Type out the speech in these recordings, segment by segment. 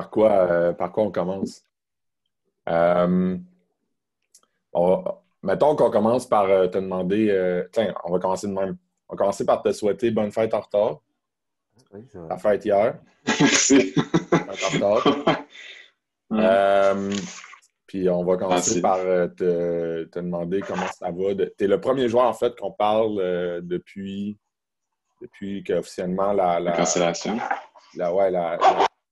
Par quoi on commence? Euh, Mettons qu'on commence par te demander. Tiens, on va commencer de même. On va commencer par te souhaiter bonne fête en retard. Oui, c'est vrai. Ta fête hier. Merci. Bonne fête en retard. Ouais, Euh, Puis on va commencer gentil. par te demander comment ça va. T'es le premier joueur, en fait, qu'on parle depuis qu'officiellement La cancellation. ouais,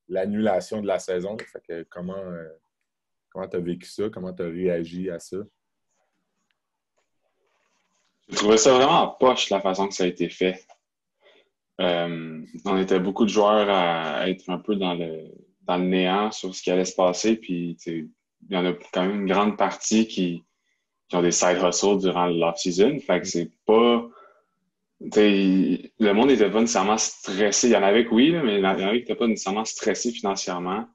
l'annulation de la saison. Fait que comment tu as vécu ça? Comment tu as réagi à ça? Je trouvais ça vraiment poche la façon que ça a été fait. On était beaucoup de joueurs à être un peu dans le néant sur ce qui allait se passer. Puis, tu sais, il y en a quand même une grande partie qui ont des side hustles durant l'off-season. Fait que c'est pas. Tu sais, le monde n'était pas nécessairement stressé. Il y en avait que oui, là, mais il y en avait qui n'étaient pas nécessairement stressés financièrement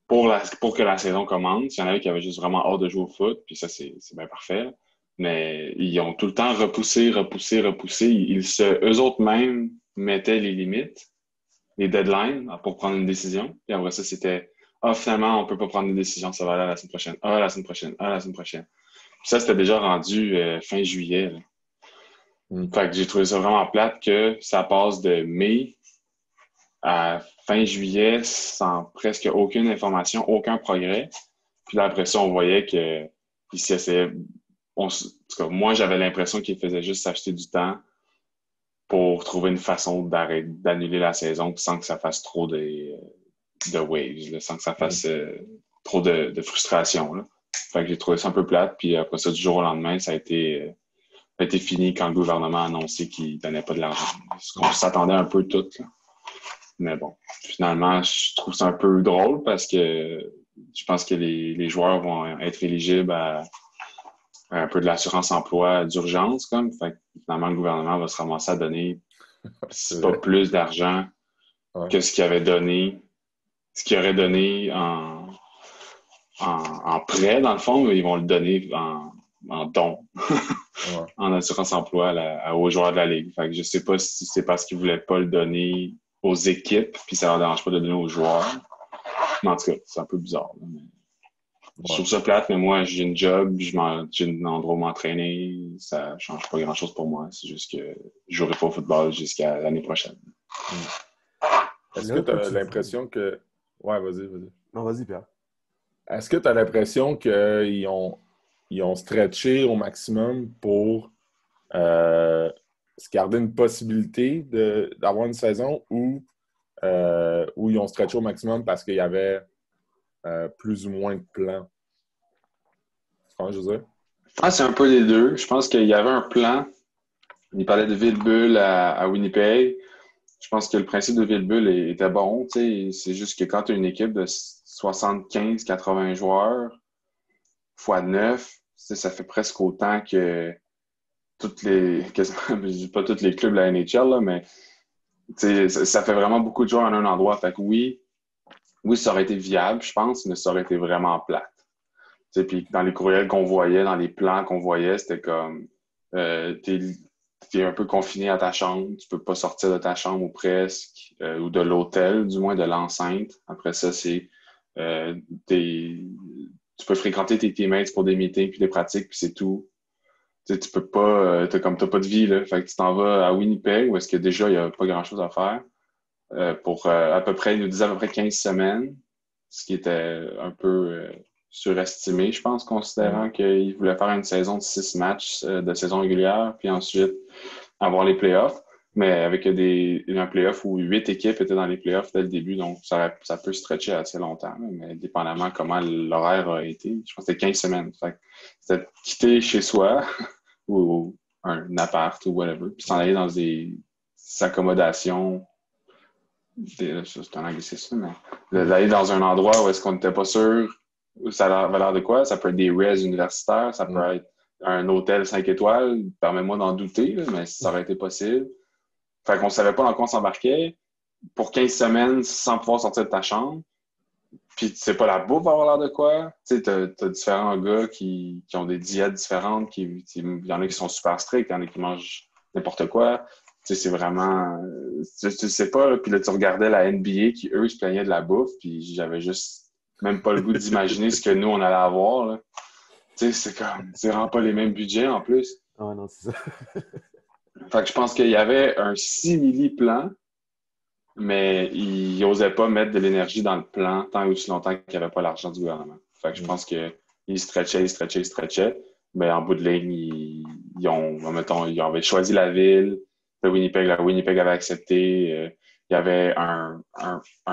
pour que la saison commence. Il y en avait qui avaient juste vraiment hâte de jouer au foot, puis ça, c'est bien parfait. Mais ils ont tout le temps repoussé. Eux autres mêmes mettaient les limites, les deadlines pour prendre une décision. Puis après ça, c'était finalement, on peut pas prendre une décision, ça va aller à la semaine prochaine. La semaine prochaine. La semaine prochaine. Puis ça, c'était déjà rendu fin juillet, là. Hmm. Fait que j'ai trouvé ça vraiment plate que ça passe de mai à fin juillet sans presque aucune information, aucun progrès. Puis là, après ça, on voyait que il s'essayait. En tout cas, moi, j'avais l'impression qu'il faisait juste s'acheter du temps pour trouver une façon d'annuler la saison sans que ça fasse trop de waves, là, sans que ça fasse trop de frustration, là. Fait que j'ai trouvé ça un peu plate. Puis après ça, du jour au lendemain, ça a été fini quand le gouvernement a annoncé qu'il ne donnait pas de l'argent. On s'attendait un peu tout, là. Mais bon, finalement, je trouve ça un peu drôle parce que je pense que les joueurs vont être éligibles à un peu de l'assurance emploi d'urgence, comme. Fait que finalement, le gouvernement va se ramasser à donner, C'est si pas vrai. plus d'argent Ouais. que ce qu'il aurait donné en prêt, dans le fond, mais ils vont le donner en don, Ouais. en assurance emploi aux joueurs de la Ligue. Fait que je sais pas si c'est parce qu'ils voulaient pas le donner aux équipes, puis ça leur dérange pas de le donner aux joueurs. Mais en tout cas, c'est un peu bizarre, là. Je Ouais. trouve ça plate, mais moi, j'ai une job, j'ai un endroit où m'entraîner. Ça change pas grand-chose pour moi. C'est juste que je jouerai pas au football jusqu'à l'année prochaine. Hmm. Est-ce que Là, tu toi, as tu dis. l'impression que. Ouais, vas-y, vas-y. Non, vas-y, Pierre. Est-ce que tu as l'impression qu'ils ont stretché au maximum pour euh, se garder une possibilité d'avoir une saison ou ils ont stretché au maximum parce qu'il y avait plus ou moins de plans? Tu comprends ce que je veux dire? C'est un peu les deux. Je pense qu'il y avait un plan. Il parlait de Ville-Bulle à Winnipeg. Je pense que le principe de Ville-Bulle était bon. Tu sais. C'est juste que quand tu as une équipe de 75-80 joueurs fois 9, ça fait presque autant que je dis pas tous les clubs de la NHL, là, mais ça fait vraiment beaucoup de joueurs en un endroit. Fait que oui, ça aurait été viable, je pense, mais ça aurait été vraiment plate. Puis dans les courriels qu'on voyait, dans les plans qu'on voyait, c'était comme t'es un peu confiné à ta chambre, tu peux pas sortir de ta chambre ou presque, ou de l'hôtel, du moins de l'enceinte. Après ça, c'est euh, tu peux fréquenter tes teammates pour des meetings puis des pratiques, puis c'est tout. Tu peux pas, t'as pas de vie, là. Fait que tu t'en vas à Winnipeg, où est-ce que déjà, il y a pas grand-chose à faire, pour à peu près, ils nous disaient à peu près 15 semaines, ce qui était un peu surestimé, je pense, Mm. considérant qu'ils voulaient faire une saison de 6 matchs de saison régulière, puis ensuite avoir les playoffs. Mais avec un playoff où 8 équipes étaient dans les playoffs dès le début, donc ça peut stretcher assez longtemps, là, mais dépendamment comment l'horaire a été, je pense que c'était 15 semaines. Fait que c'était quitter chez soi ou un appart ou whatever, puis s'en aller dans des accommodations. C'est un anglicisme, mais d'aller dans un endroit où est-ce qu'on n'était pas sûr où ça avait l'air de quoi. Ça peut être des res universitaires, ça peut Mm. être un hôtel 5 étoiles. Permets-moi d'en douter, là, mais ça aurait été possible. Fait qu'on savait pas dans quoi on s'embarquait. Pour 15 semaines sans pouvoir sortir de ta chambre. Puis tu sais pas la bouffe va avoir l'air de quoi. Tu sais, t'as différents gars qui ont des diètes différentes. Il y en a qui sont super stricts, il y en a qui mangent n'importe quoi. Tu sais, c'est vraiment tu sais pas, là, puis là, tu regardais la NBA qui, eux, se plaignaient de la bouffe, puis j'avais juste même pas le goût d'imaginer ce que nous, on allait avoir, là. Tu sais, c'est vraiment pas les mêmes budgets, en plus. Ah non, c'est ça. Fait que je pense qu'il y avait un simili-plan, mais ils n'osaient pas mettre de l'énergie dans le plan tant et aussi longtemps qu'il n'y avait pas l'argent du gouvernement. Fait que je pense qu'ils stretchaient. Mais en bout de ligne, ils avaient choisi la ville. La Winnipeg avait accepté. Il y avait un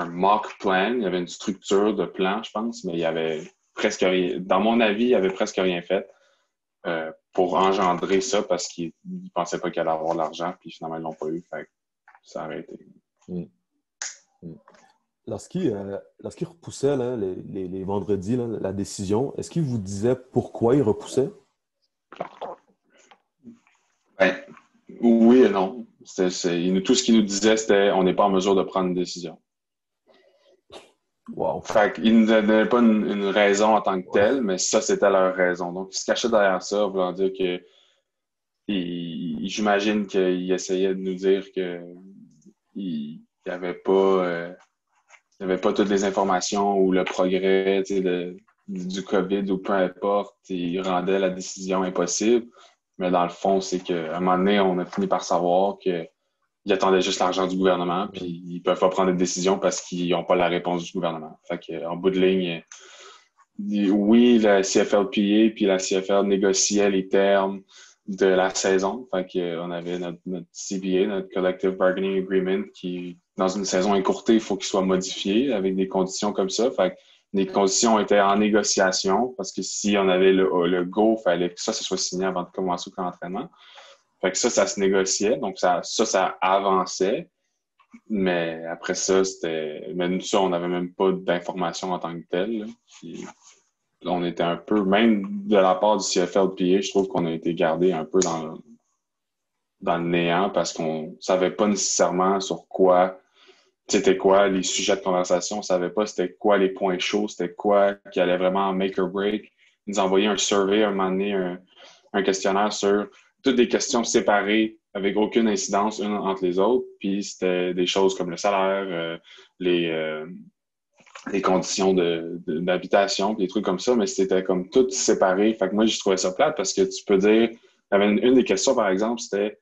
mock plan. Il y avait une structure de plan, je pense, mais il y avait presque rien. Dans mon avis, il y avait presque rien fait pour engendrer ça parce qu'ils ne pensaient pas qu'il allait avoir l'argent, puis finalement, ils ne l'ont pas eu. Fait que ça a arrêté. Lorsqu'il repoussait là, les vendredis, là, la décision, est-ce qu'il vous disait pourquoi il repoussait? Ben, oui et non. Tout ce qu'il nous disait, c'était on n'est pas en mesure de prendre une décision. Wow. Fait qu'ils ne donnaient pas une raison en tant que telle, mais ça, c'était leur raison. Donc, ils se cachaient derrière ça, voulant dire que j'imagine qu'ils essayaient de nous dire que il n'y avait pas toutes les informations ou le progrès du COVID ou peu importe. Ils rendaient la décision impossible. Mais dans le fond, c'est qu'à un moment donné, on a fini par savoir qu'ils attendaient juste l'argent du gouvernement puis ils peuvent pas prendre de décision parce qu'ils n'ont pas la réponse du gouvernement. Fait qu'en bout de ligne, oui, la CFLPA puis la CFL négociaient les termes de la saison. Fait qu'on avait notre CBA, notre Collective Bargaining Agreement, qui, dans une saison écourtée, il faut qu'il soit modifié avec des conditions comme ça. Fait que les conditions étaient en négociation parce que si on avait le go, il fallait que ça soit signé avant de commencer au camp d'entraînement. Fait que ça se négociait. Donc, ça avançait. Mais après ça, mais nous, ça, on n'avait même pas d'informations en tant que telles. Puis, on était un peu, même de la part du CFLPA, je trouve qu'on a été gardé un peu dans le néant parce qu'on savait pas nécessairement sur quoi, c'était quoi les sujets de conversation, on savait pas c'était quoi les points chauds, c'était quoi qui allait vraiment make or break. Ils nous envoyaient un survey, un moment donné, un questionnaire sur toutes des questions séparées avec aucune incidence une entre les autres. Puis c'était des choses comme le salaire, les conditions d'habitation, puis des trucs comme ça, mais c'était comme tout séparé. Fait que moi, je trouvais ça plate parce que tu peux dire... Il y avait une des questions, par exemple, c'était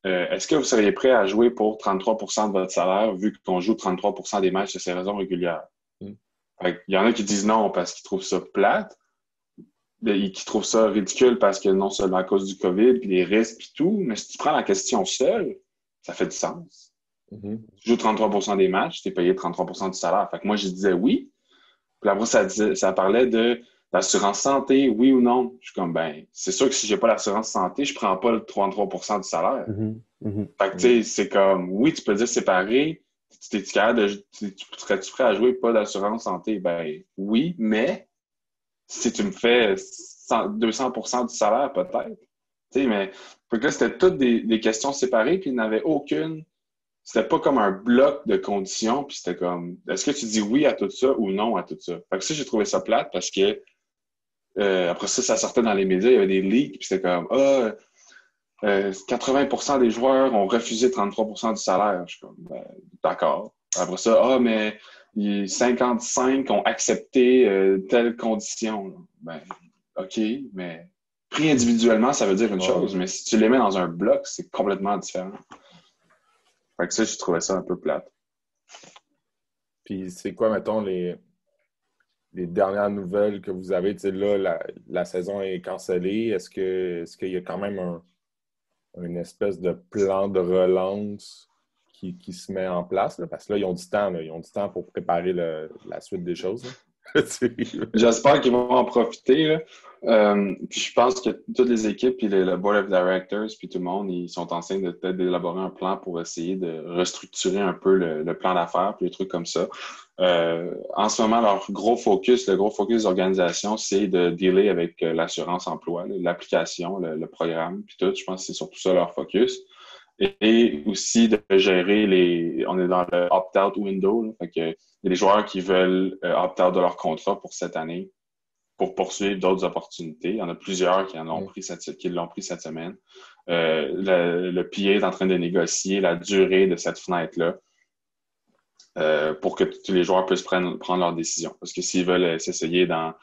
est-ce que vous seriez prêt à jouer pour 33% de votre salaire vu qu'on joue 33% des matchs de saison régulière? Fait qu'il y en a qui disent non parce qu'ils trouvent ça plate, qui trouvent ça ridicule parce que non seulement à cause du COVID, puis les risques, puis tout, mais si tu prends la question seule, ça fait du sens. Tu joues 33% des matchs, tu es payé 33% du salaire. Fait que moi, je disais oui. Puis après, ça parlait de l'assurance santé, oui ou non. Je suis comme, ben, c'est sûr que si j'ai pas l'assurance santé, je prends pas le 33% du salaire. Fait que, tu sais, c'est comme, oui, tu peux dire séparé. Serais-tu prêt à jouer pas d'assurance santé? Ben, oui, mais si tu me fais 200% du salaire, peut-être. Tu sais, mais, fait que là, c'était toutes des questions séparées, puis il n'y en avait aucune. C'était pas comme un bloc de conditions, puis c'était comme, est-ce que tu dis oui à tout ça ou non à tout ça? Fait que ça, j'ai trouvé ça plate parce que après ça sortait dans les médias, il y avait des leaks, puis c'était comme, 80% des joueurs ont refusé 33% du salaire. Je suis comme, ben, d'accord. Après ça, mais 55 ont accepté telle condition. Ben, OK, mais pris individuellement, ça veut dire une chose, mais si tu les mets dans un bloc, c'est complètement différent. Fait que ça, je trouvais ça un peu plate. Puis c'est quoi, mettons, les dernières nouvelles que vous avez? Tu sais, là, la saison est cancellée. Est-ce qu'il y a quand même une espèce de plan de relance qui se met en place? Là? Parce que là, ils ont du temps. Là. Ils ont du temps pour préparer la suite des choses. J'espère qu'ils vont en profiter. Là. Puis je pense que toutes les équipes, puis le Board of Directors, puis tout le monde, ils sont en train de peut-être d'élaborer un plan pour essayer de restructurer un peu le plan d'affaires, puis des trucs comme ça. En ce moment, le gros focus des organisations, c'est de dealer avec l'assurance emploi, l'application, le programme, puis tout. Je pense que c'est surtout ça leur focus. Et aussi de gérer on est dans le opt-out window, là, fait que il y a des joueurs qui veulent opt-out de leur contrat pour cette année pour poursuivre d'autres opportunités. Il y en a plusieurs qui l'ont pris cette semaine. le PA est en train de négocier la durée de cette fenêtre-là pour que tous les joueurs puissent prendre leurs décisions. Parce que s'ils veulent s'essayer dans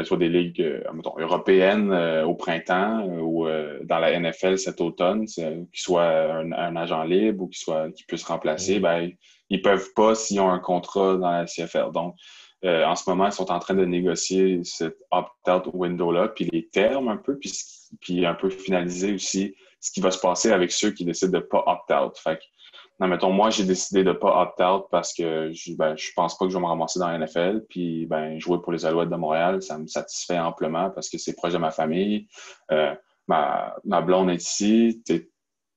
soit des ligues mettons, européennes au printemps ou dans la NFL cet automne, qu'il soit un agent libre ou qu'il puisse remplacer, ben, ils peuvent pas s'ils ont un contrat dans la CFL. Donc, en ce moment, ils sont en train de négocier cet opt-out window-là, puis les termes un peu, puis un peu finaliser aussi ce qui va se passer avec ceux qui décident de pas opt-out. Fait que, non, mettons, moi, j'ai décidé de pas opt-out parce que je pense pas que je vais me ramasser dans la NFL. Puis, ben, jouer pour les Alouettes de Montréal, ça me satisfait amplement parce que c'est proche de ma famille. Ma blonde est ici.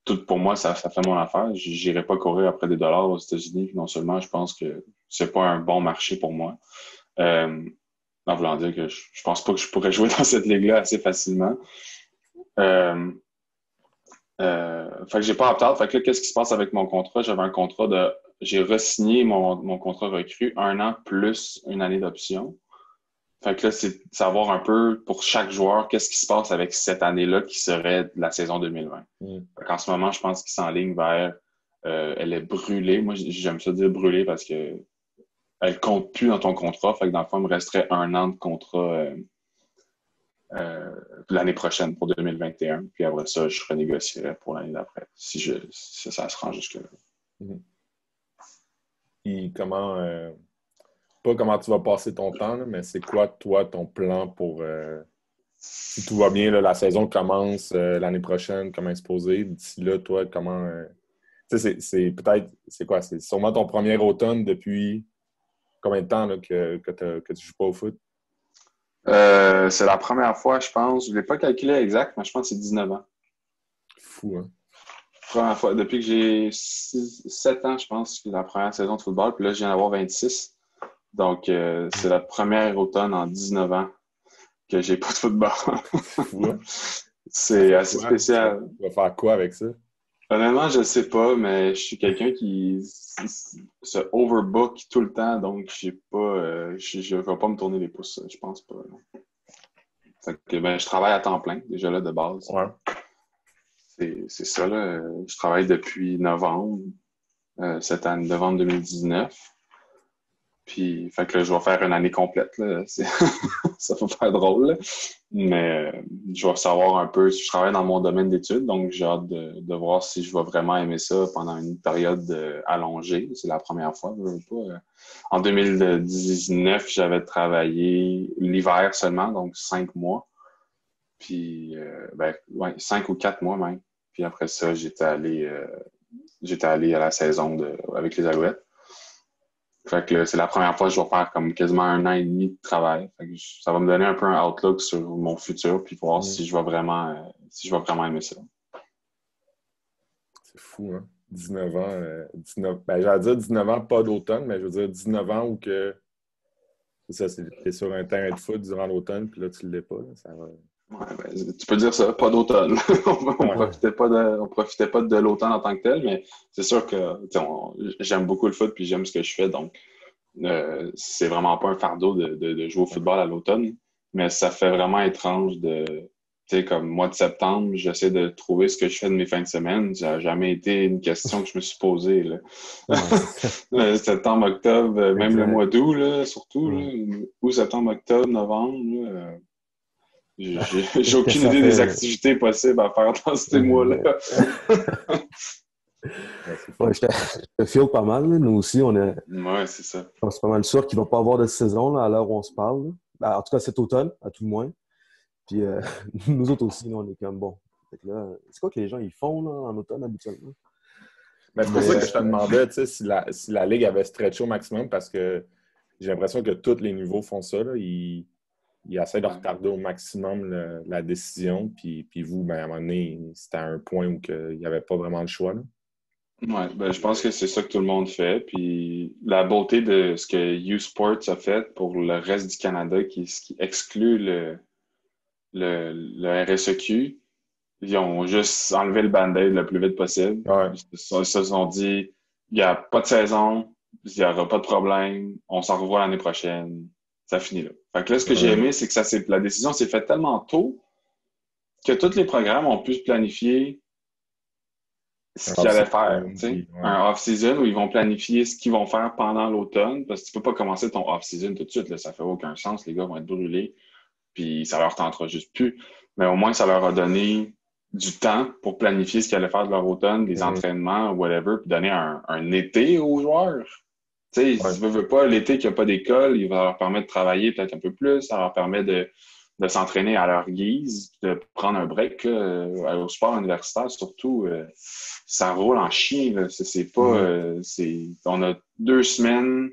Tout pour moi, ça fait mon affaire. J'irai pas courir après des dollars aux États-Unis. Non seulement, je pense que c'est pas un bon marché pour moi. En voulant dire que je pense pas que je pourrais jouer dans cette ligue-là assez facilement. Fait que j'ai pas opt-out. Fait que là, qu'est-ce qui se passe avec mon contrat? J'avais un contrat j'ai re-signé mon contrat recru 1 an plus une année d'option. Fait que là, c'est savoir un peu pour chaque joueur qu'est-ce qui se passe avec cette année-là qui serait la saison 2020. Fait qu'en ce moment, je pense qu'il s'enligne vers elle est brûlée. Moi, j'aime ça dire brûlée parce que elle compte plus dans ton contrat. Fait que dans le fond, il me resterait 1 an de contrat l'année prochaine pour 2021. Puis après ça, je renégocierai pour l'année d'après, si ça se rend jusque-là. Et pas comment tu vas passer ton temps, là, mais c'est quoi, toi, ton plan pour, si tout va bien, là, la saison commence l'année prochaine, comment exposer? D'ici là, toi, comment... tu sais, c'est quoi? C'est sûrement ton premier automne depuis combien de temps là, que tu joues pas au foot? C'est la première fois, je pense. Je ne l'ai pas calculé exact, mais je pense que c'est 19 ans. Fou, hein? Première fois. Depuis que j'ai 7 ans, je pense, c'est la première saison de football. Puis là, je viens d'avoir 26. Donc, c'est la première automne en 19 ans que j'ai pas de football. Fou, hein? C'est assez spécial. Tu vas faire quoi avec ça? Honnêtement, je ne sais pas, mais je suis quelqu'un qui se overbook tout le temps, donc je ne vais pas me tourner les pouces, je pense pas. Fait que, je travaille à temps plein, déjà là, de base. Ouais. C'est ça, là. Je travaille depuis novembre, cette année, novembre 2019. Puis, fait que là, je vais faire une année complète, là. Ça va faire drôle, là. Mais je vais savoir un peu si je travaille dans mon domaine d'études, donc j'ai hâte de voir si je vais vraiment aimer ça pendant une période allongée. C'est la première fois, je veux pas. En 2019, j'avais travaillé l'hiver seulement, donc 5 mois. Puis, 5 ou 4 mois même. Puis après ça, j'étais allé à la saison avec les Alouettes. Fait que c'est la première fois que je vais faire comme quasiment 1 an et demi de travail. Fait que ça va me donner un peu un outlook sur mon futur puis voir si je vais vraiment aimer ça. C'est fou, hein? 19 ans. J'allais dire 19 ans, pas d'automne, mais je veux dire 19 ans où que c'est ça, t'es sur un terrain de foot durant l'automne, puis là, tu ne l'es pas. Là, ça va... Ouais, tu peux dire ça, pas d'automne. On profitait pas de l'automne en tant que tel, mais c'est sûr que j'aime beaucoup le foot puis j'aime ce que je fais, donc c'est vraiment pas un fardeau de jouer au football à l'automne, mais ça fait vraiment étrange comme mois de septembre, j'essaie de trouver ce que je fais de mes fins de semaine. Ça n'a jamais été une question que je me suis posée. Là. Septembre, octobre, même le mois d'août, là, surtout. Là, août, septembre, octobre, novembre. Là, j'ai aucune idée des activités possibles à faire dans ces mois-là. Ouais, je te file pas mal. Là. Nous aussi, on est. Ouais, c'est ça. Je suis pas mal sûr qu'il ne va pas avoir de saison là, à l'heure où on se parle. Ben, en tout cas, cet automne, à tout le moins. Puis nous autres aussi, là, on est comme bon. C'est quoi que les gens ils font là, en automne habituellement? Mais c'est pour ça que je te demandais si la Ligue avait stretché au maximum parce que j'ai l'impression que tous les niveaux font ça. Là. Ils essaient de retarder au maximum la décision. Puis vous, à un moment donné, c'était à un point où il n'y avait pas vraiment le choix. Là. Ouais, je pense que c'est ça que tout le monde fait. Puis la beauté de ce que U-Sports a fait pour le reste du Canada, qui exclut le RSEQ, ils ont juste enlevé le band-aid le plus vite possible. Ouais. Ils se sont dit, il n'y a pas de saison, il n'y aura pas de problème, on s'en revoit l'année prochaine, ça finit là. Fait que là, ce que j'ai aimé, c'est que la décision s'est faite tellement tôt que tous les programmes ont pu se planifier ce Un qu'ils allaient off-season, faire, tu sais. puis, ouais. Un off-season où ils vont planifier ce qu'ils vont faire pendant l'automne, parce que tu peux pas commencer ton off-season tout de suite, là, ça fait aucun sens, les gars vont être brûlés, puis ça leur tentera juste plus. Mais au moins, ça leur a donné du temps pour planifier ce qu'ils allaient faire de leur automne, des entraînements, whatever, puis donner un été aux joueurs. Tu sais, Ouais. si tu veux pas, l'été qu'il n'y a pas d'école, il va leur permettre de travailler peut-être un peu plus, ça leur permet de s'entraîner à leur guise, de prendre un break là, au sport universitaire surtout. Ça roule en chien. Là. C'est pas. On a 2 semaines,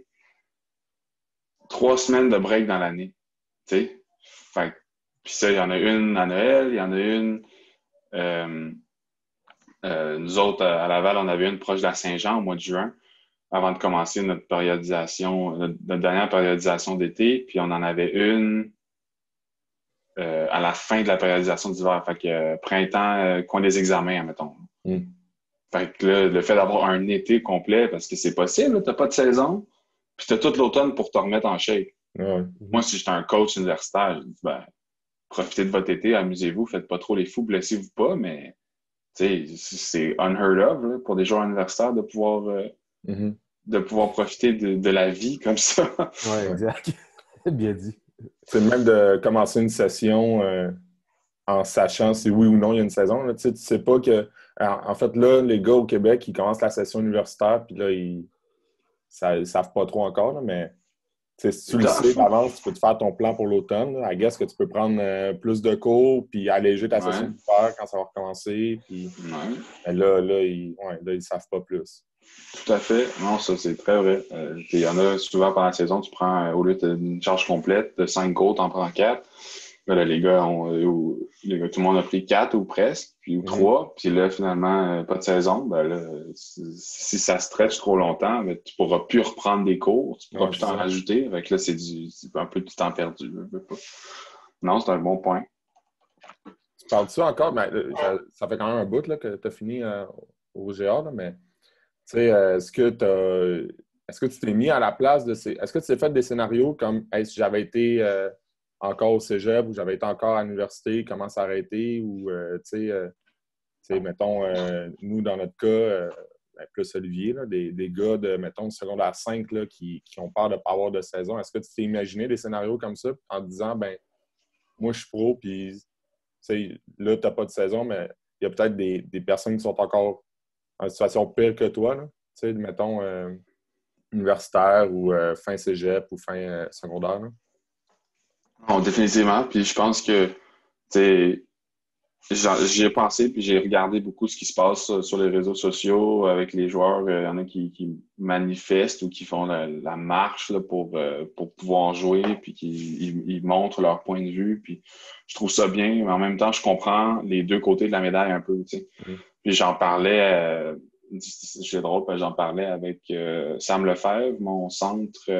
3 semaines de break dans l'année. Tu sais? Fait puis ça, il y en a une à Noël, il y en a une. Nous autres, à Laval, on avait une proche de la Saint-Jean au mois de juin, avant de commencer notre périodisation, notre dernière périodisation d'été. Puis on en avait une à la fin de la périodisation d'hiver. Fait que printemps, coin des examens, admettons. Fait que là, le fait d'avoir un été complet, parce que c'est possible, t'as pas de saison, puis t'as tout l'automne pour te remettre en shape. Ouais. Moi, si j'étais un coach universitaire, je dis, ben, profitez de votre été, amusez-vous, faites pas trop les fous, blessez-vous pas, mais c'est unheard of là, pour des joueurs universitaires de pouvoir profiter de la vie comme ça. Ouais, exact. Bien dit. C'est même de commencer une session en sachant si oui ou non il y a une saison. Là. Tu sais pas que... En fait, là, les gars au Québec, ils commencent la session universitaire, puis là, ils savent pas trop encore, là, mais si tu le sais d'avance, tu peux te faire ton plan pour l'automne. I guess que tu peux prendre plus de cours, puis alléger ta session d'hiver quand ça va recommencer. Puis là, ils savent pas plus. Tout à fait. Non, ça, c'est très vrai. Il y en a souvent pendant la saison, tu prends, au lieu d'une charge complète de 5 cours, tu en prends 4. Là, les gars, tout le monde a pris 4 ou presque, puis ou 3. Puis là, finalement, pas de saison. Ben là, si ça stretch trop longtemps, ben, tu pourras plus reprendre des cours, tu pourras plus t'en rajouter. Fait que là, c'est un peu du temps perdu. Non, c'est un bon point. Tu parles-tu encore? Ben, ça fait quand même un bout là, que tu as fini au GA, là, mais est-ce que tu t'es mis à la place de ces... Est-ce que tu t'es fait des scénarios comme si j'avais été encore au cégep ou j'avais été encore à l'université, comment ça aurait été? Ou, mettons, nous, dans notre cas, plus Olivier, là, des gars de, mettons, secondaire 5 là, qui ont peur de ne pas avoir de saison. Est-ce que tu t'es imaginé des scénarios comme ça en te disant, ben moi, je suis pro, puis là, tu n'as pas de saison, mais il y a peut-être des personnes qui sont encore en situation pire que toi, là, mettons, universitaire ou fin cégep ou fin secondaire? Là. Non, définitivement. Puis je pense que, j'y ai pensé, puis j'ai regardé beaucoup ce qui se passe sur les réseaux sociaux avec les joueurs. Il y en a qui manifestent ou qui font la marche là, pour pouvoir jouer, puis qui montrent leur point de vue. Puis je trouve ça bien, mais en même temps, je comprends les deux côtés de la médaille un peu. Puis j'en parlais, c'est drôle, parce que j'en parlais avec Sam Lefebvre, mon centre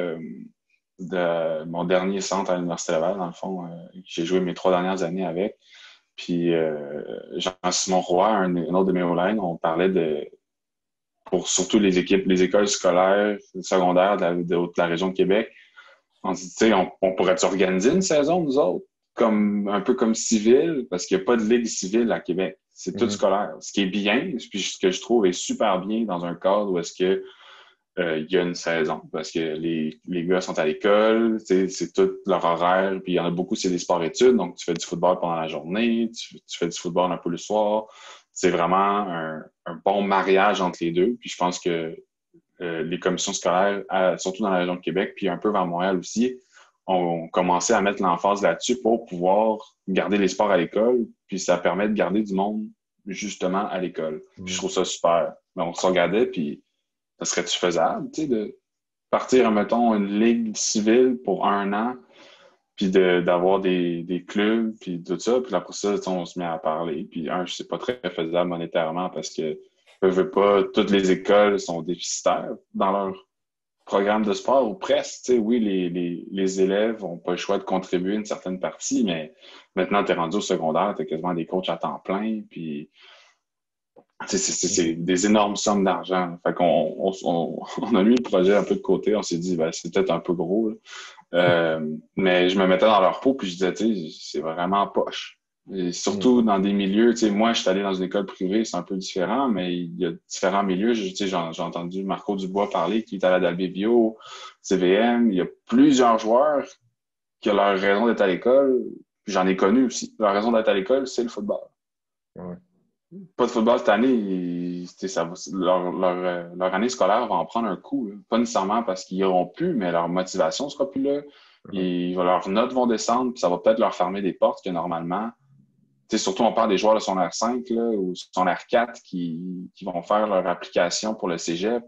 mon dernier centre à l'Université Laval, dans le fond. J'ai joué mes 3 dernières années avec. Puis Jean-Simon Roy, un autre de mes O-line, on parlait pour surtout les écoles scolaires secondaires de la région de Québec. On se dit, tu sais, on pourrait organiser une saison, nous autres, un peu comme civil, parce qu'il n'y a pas de ligue civile à Québec. C'est tout scolaire. Ce qui est bien, puis ce que je trouve est super bien dans un cadre où est-ce que il y a une saison, parce que les gars sont à l'école, c'est tout leur horaire, puis il y en a beaucoup, c'est des sports-études, donc tu fais du football pendant la journée, tu fais du football un peu le soir. C'est vraiment un bon mariage entre les deux, puis je pense que les commissions scolaires, surtout dans la région de Québec, puis un peu vers Montréal aussi, ont commencé à mettre l'emphase là-dessus pour pouvoir garder les sports à l'école, puis ça permet de garder du monde justement à l'école. Puis je trouve ça super. Mais on se regardait, puis ça serait-tu faisable, de partir, mettons, une ligue civile pour 1 an, puis d'avoir des clubs, puis tout ça, puis après ça, on se met à parler. Puis c'est pas très faisable monétairement parce que veux pas, toutes les écoles sont déficitaires dans leur programme de sport, ou presque. Oui, les élèves n'ont pas le choix de contribuer une certaine partie, mais maintenant, tu es rendu au secondaire, tu as quasiment des coachs à temps plein, puis c'est des énormes sommes d'argent. Fait qu'on a mis le projet un peu de côté. On s'est dit, ben, c'est peut-être un peu gros. Mais je me mettais dans leur peau puis je disais, c'est vraiment poche. Et surtout dans des milieux, tu sais, moi, je suis allé dans une école privée, c'est un peu différent, mais il y a différents milieux. Tu sais, j'ai entendu Marco Dubois parler, qui est à la Dalbébio, CVM. Il y a plusieurs joueurs qui ont leur raison d'être à l'école. J'en ai connu aussi. Leur raison d'être à l'école, c'est le football. Ouais. Pas de football cette année, leur année scolaire va en prendre un coup. Là. Pas nécessairement parce qu'ils n'auront plus, mais leur motivation sera plus là. Leurs notes vont descendre, puis ça va peut-être leur fermer des portes que normalement. Surtout, on parle des joueurs de son R5 là, ou son R4 qui vont faire leur application pour le cégep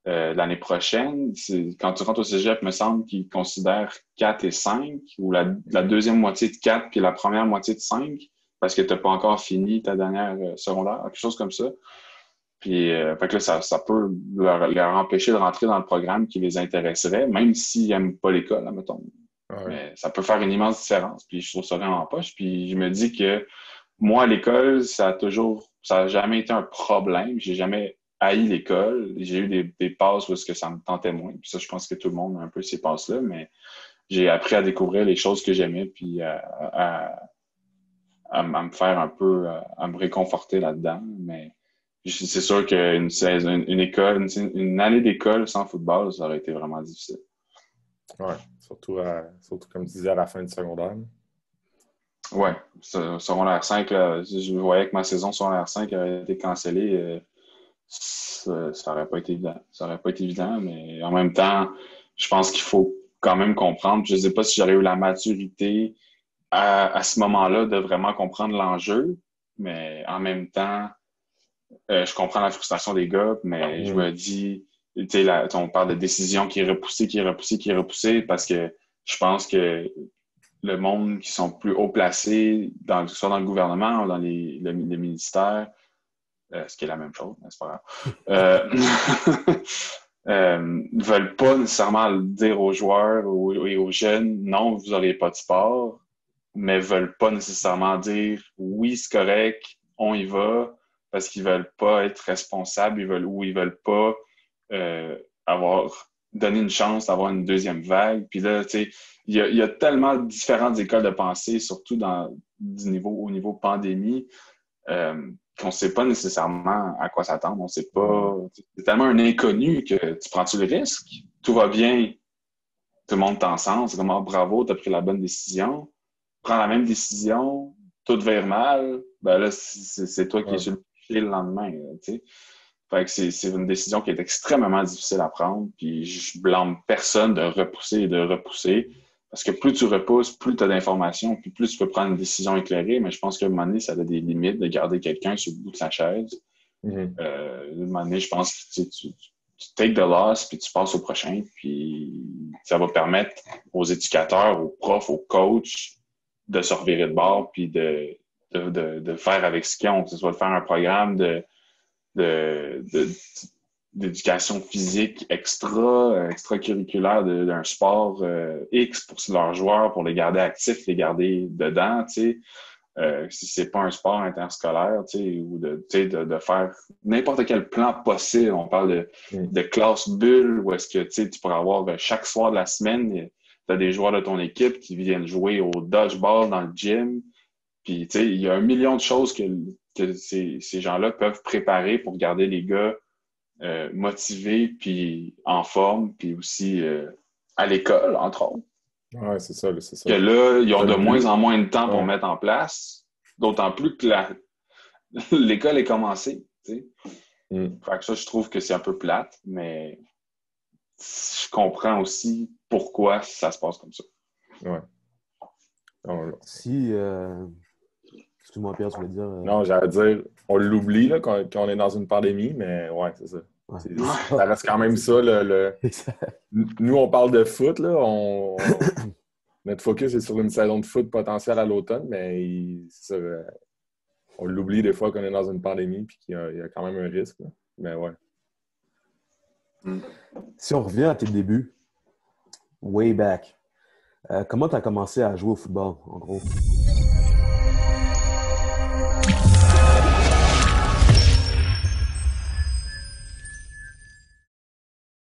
l'année prochaine. Quand tu rentres au cégep, il me semble qu'ils considèrent 4 et 5, ou la deuxième moitié de 4 puis la première moitié de 5, parce que tu n'as pas encore fini ta dernière secondaire, quelque chose comme ça. Puis, fait que là, ça peut leur empêcher de rentrer dans le programme qui les intéresserait, même s'ils n'aiment pas l'école, là, mettons. Ouais. Mais ça peut faire une immense différence. Puis, je trouve ça vraiment en poche. Puis, je me dis que moi, à l'école, ça a jamais été un problème. J'ai jamais haï l'école. J'ai eu des passes où est-ce que ça me tentait moins. Puis ça, je pense que tout le monde a un peu ces passes-là. Mais j'ai appris à découvrir les choses que j'aimais, puis à me faire un peu, à me réconforter là-dedans. Mais c'est sûr qu'une saison, une année d'école sans football, ça aurait été vraiment difficile. Ouais, surtout comme tu disais à la fin du secondaire. Ouais, secondaire 5, là, je voyais que ma saison secondaire 5 avait été cancellée. Ça aurait pas été évident. Ça aurait pas été évident, mais en même temps, je pense qu'il faut quand même comprendre. Je ne sais pas si j'aurais eu la maturité à ce moment-là de vraiment comprendre l'enjeu, mais en même temps, je comprends la frustration des gars, mais je me dis, tu sais, on parle de décision qui est repoussée, parce que je pense que le monde qui sont plus haut placés, soit dans le gouvernement ou dans les ministères, ce qui est la même chose, mais c'est pas grave, ne veulent pas nécessairement dire aux joueurs et aux jeunes, non, vous n'aurez pas de sport, mais veulent pas nécessairement dire, oui, c'est correct, on y va, parce qu'ils veulent pas être responsables, ils veulent pas donner une chance d'avoir une deuxième vague. Puis là, tu sais, il y a tellement différentes écoles de pensée, surtout au niveau pandémie, qu'on ne sait pas nécessairement à quoi s'attendre. On sait pas. C'est tellement un inconnu que tu prends-tu le risque? Tout va bien, tout le monde t'ensemble. C'est comme, oh, bravo, tu as pris la bonne décision. Prends la même décision, tout vire mal, ben là, c'est toi qui es sur le pied le lendemain. Tu sais. Fait que c'est une décision qui est extrêmement difficile à prendre. Puis je blâme personne de repousser et de repousser. Parce que plus tu repousses, plus tu as d'informations, puis plus tu peux prendre une décision éclairée. Mais je pense qu'à un moment donné, ça a des limites de garder quelqu'un sur le bout de sa chaise. À un moment donné, je pense que tu take the loss, puis tu passes au prochain. Puis ça va permettre aux éducateurs, aux profs, aux coachs de se revirer de bord, puis de faire avec ce qu'ils ont, que ce soit de faire un programme d'éducation physique extracurriculaire d'un sport X pour leurs joueurs, pour les garder actifs, les garder dedans, tu sais. Si c'est pas un sport interscolaire, tu sais, ou de faire n'importe quel plan possible. On parle de classe bulle, où est-ce que tu pourrais avoir chaque soir de la semaine, tu as des joueurs de ton équipe qui viennent jouer au dodgeball dans le gym. Puis, tu sais, il y a un million de choses que ces gens-là peuvent préparer pour garder les gars motivés, puis en forme, puis aussi à l'école, entre autres. Ouais, c'est ça. Que là, ils ont de moins en moins de temps pour mettre en place, d'autant plus que l'école est commencée. Tu sais. Fait que ça, je trouve que c'est un peu plate, mais je comprends aussi pourquoi ça se passe comme ça. Ouais. Si... Excuse-moi, Pierre, tu voulais dire... Non, j'allais dire, on l'oublie là, qu'on est dans une pandémie, mais ouais, c'est ça. Ouais. Ça reste quand même ça. Nous, on parle de foot, là. Notre focus est sur une saison de foot potentielle à l'automne, mais c'est ça, on l'oublie des fois qu'on est dans une pandémie et qu'il y a quand même un risque. Là. Mais ouais. Si on revient à tes débuts, way back, comment tu as commencé à jouer au football, en gros?